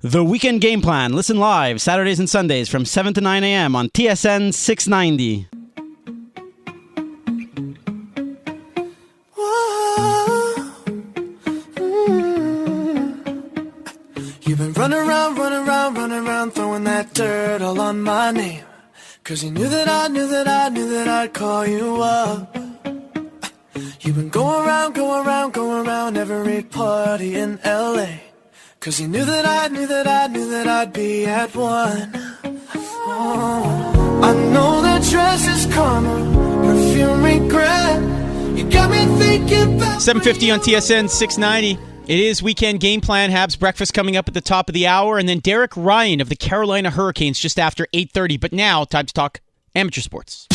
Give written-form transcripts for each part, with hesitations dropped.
The Weekend Game Plan. Listen live Saturdays and Sundays from 7 to 9 a.m. on TSN 690. You've been running around, throwing that dirt all on my name. 'Cause you knew that I'd call you up. You've been going around every party in LA. 'Cause you knew that I'd be at one. Oh, I know that dress is karma, perfume regret. You got me thinking about 7:50 on TSN 690. It is Weekend Game Plan. Habs breakfast coming up at the top of the hour, and then Derek Ryan of the Carolina Hurricanes just after 8:30. But now, time to talk amateur sports.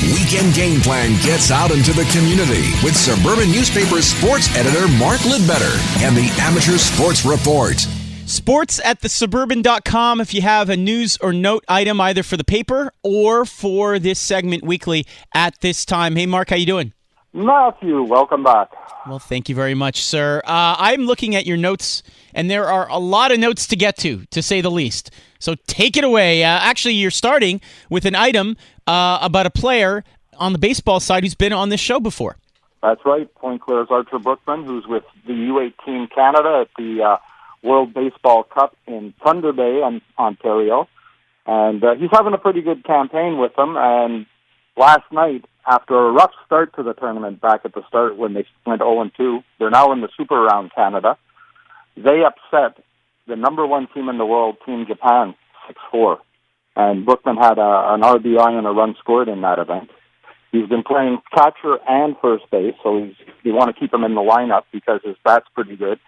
Weekend Game Plan gets out into the community with Suburban Newspaper's sports editor Mark Lidbetter and the Amateur Sports Report. Sports at thesuburban.com if you have a news or note item either for the paper or for this segment weekly at this time. Hey, Mark, how you doing? Matthew, welcome back. Well, thank you very much, sir. I'm looking at your notes, and there are a lot of notes to get to say the least. So take it away. Actually, you're starting with an item about a player on the baseball side who's been on this show before. That's right. Point Clair's Archer Brookman, who's with the U18 Canada at the World Baseball Cup in Thunder Bay, Ontario. And he's having a pretty good campaign with them. And last night, after a rough start to the tournament back at the start when they went 0-2, they're now in the Super Round Canada. They upset the number one team in the world, Team Japan, 6-4. And Brookman had an RBI and a run scored in that event. He's been playing catcher and first base, so you want to keep him in the lineup because his bat's pretty good.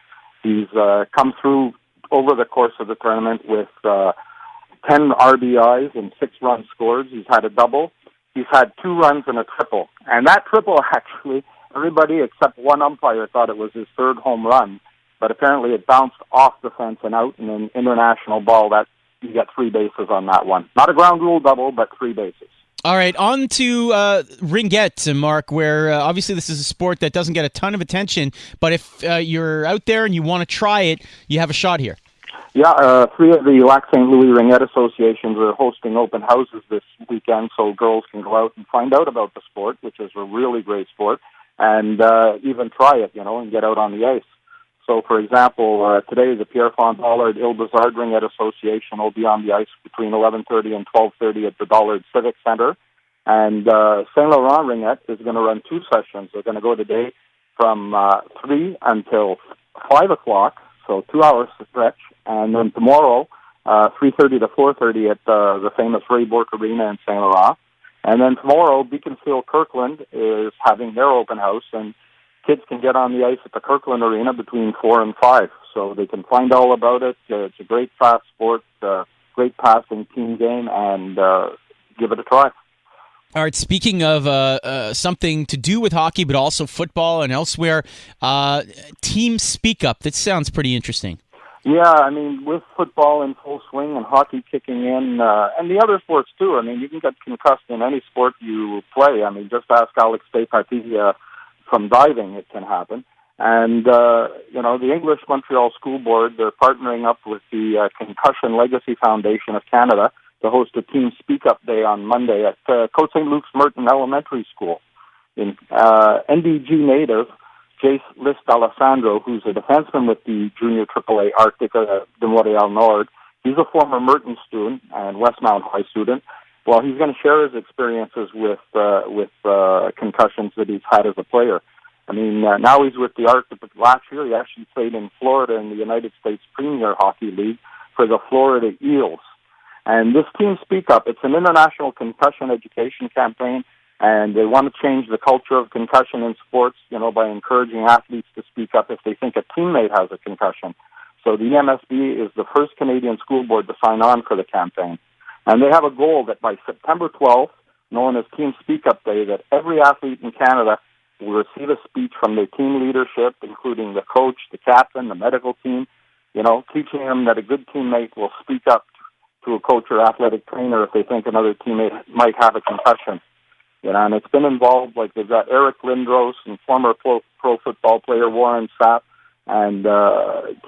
He's come through over the course of the tournament with 10 RBIs and 6 runs scored. He's had a double. He's had 2 runs and a triple. And that triple, actually, everybody except one umpire thought it was his 3rd home run. But apparently it bounced off the fence and out in an international ball. That you get 3 bases on that one. Not a ground rule double, but 3 bases. All right, on to ringette, Mark, where obviously this is a sport that doesn't get a ton of attention, but if you're out there and you want to try it, you have a shot here. Yeah, 3 of the Lac St. Louis Ringette Associations are hosting open houses this weekend so girls can go out and find out about the sport, which is a really great sport, and even try it, and get out on the ice. So, for example, today the Pierre-Font Dollard Ile-Bizard Ringette Association will be on the ice between 11:30 and 12:30 at the Dollard Civic Center. And Saint Laurent Ringette is going to run 2 sessions. They're going to go today from 3 until 5 o'clock, so 2 hours to stretch. And then tomorrow, 3:30 to 4:30 at the famous Ray Bourque Arena in Saint Laurent. And then tomorrow, Beaconsfield Kirkland is having their open house, and kids can get on the ice at the Kirkland Arena between 4 and 5, so they can find all about it. It's a great fast sport, great passing team game, and give it a try. All right, speaking of something to do with hockey, but also football and elsewhere, Team Speak Up. That sounds pretty interesting. Yeah, I mean, with football in full swing and hockey kicking in, and the other sports too. I mean, you can get concussed in any sport you play. I mean, just ask Alex Despartie from diving, it can happen. And, the English Montreal School Board, they're partnering up with the Concussion Legacy Foundation of Canada to host a Team Speak Up Day on Monday at Côte St. Luke's Merton Elementary School. NDG native Jace List Alessandro, who's a defenseman with the Junior AAA Arctic de Montréal Nord, he's a former Merton student and Westmount High student. Well, he's going to share his experiences with concussions that he's had as a player. I mean, now he's with the Arctic, but last year he actually played in Florida in the United States Premier Hockey League for the Florida Eels. And this Team Speak Up, it's an international concussion education campaign, and they want to change the culture of concussion in sports, by encouraging athletes to speak up if they think a teammate has a concussion. So the MSB is the first Canadian school board to sign on for the campaign. And they have a goal that by September 12th, known as Team Speak Up Day, that every athlete in Canada will receive a speech from their team leadership, including the coach, the captain, the medical team, teaching them that a good teammate will speak up to a coach or athletic trainer if they think another teammate might have a concussion. And it's been involved, like they've got Eric Lindros and former pro football player Warren Sapp, and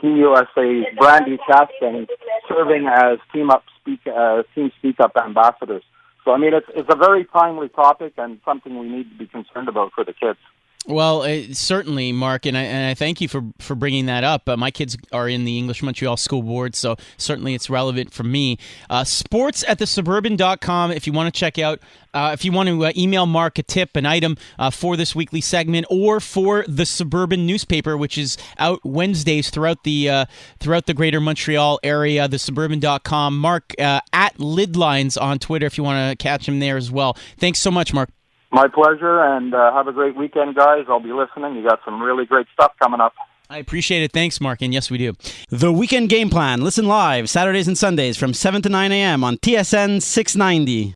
Team USA's Brandy Chastain serving as Team Speak Up ambassadors. So, I mean, it's a very timely topic and something we need to be concerned about for the kids. Well, certainly, Mark, and I thank you for bringing that up. My kids are in the English Montreal School Board, so certainly it's relevant for me. sports@thesuburban.com if you want to check out, if you want to email Mark a tip, an item for this weekly segment, or for the Suburban newspaper, which is out Wednesdays throughout the greater Montreal area, thesuburban.com. Mark, at Lidlines on Twitter if you want to catch him there as well. Thanks so much, Mark. My pleasure, and have a great weekend, guys. I'll be listening. You got some really great stuff coming up. I appreciate it. Thanks, Mark, and yes, we do. The Weekend Game Plan. Listen live Saturdays and Sundays from 7 to 9 a.m. on TSN 690.